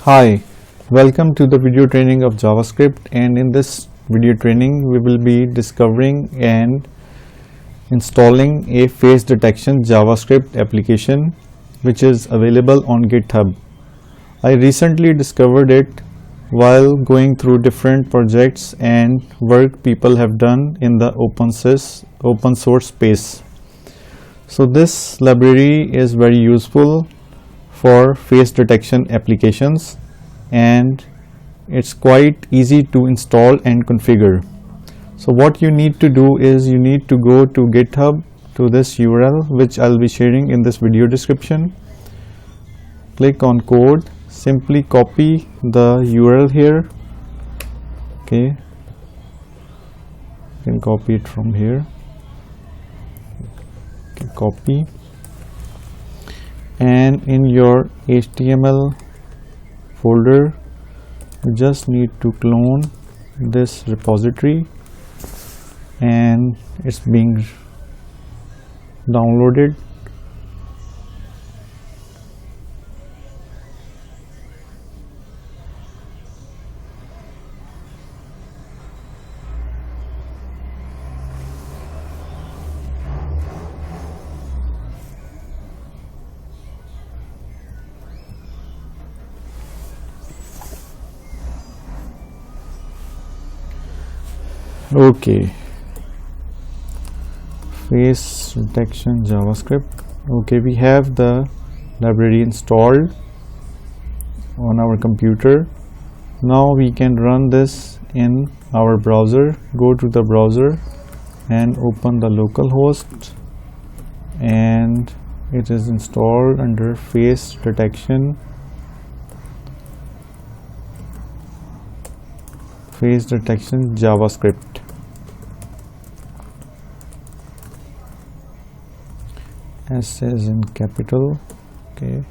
Hi, welcome to the video training of JavaScript, and in this video training we will be discovering and installing a face detection JavaScript application which is available on GitHub. I recently discovered it while going through different projects and work people have done in the open source space. So this library is very useful for face detection applications, and it's quite easy to install and configure. So what you need to do is you need to go to GitHub to this URL which I'll be sharing in this video description. Click on code, simply copy the URL here. Okay, you can copy it from here. Okay, copy, and in your HTML folder you just need to clone this repository, and it's being downloaded. Okay, face detection JavaScript. Okay, we have the library installed on our computer. Now we can run this in our browser. Go to the browser and open the localhost, and it is installed under face detection JavaScript. S is in capital. Okay,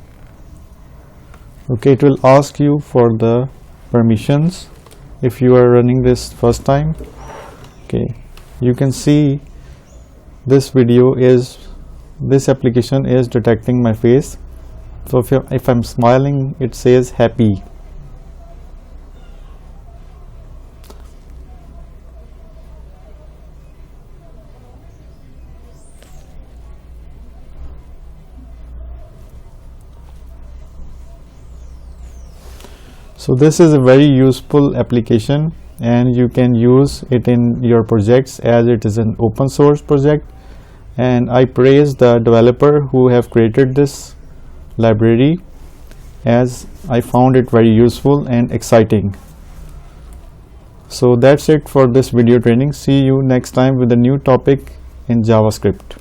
it will ask you for the permissions if you are running this first time. Okay, you can see this application is detecting my face. So if I'm smiling, it says happy. So this is a very useful application, and you can use it in your projects as it is an open source project, and I praise the developer who have created this library, as I found it very useful and exciting. So that's it for this video training. See you next time with a new topic in JavaScript.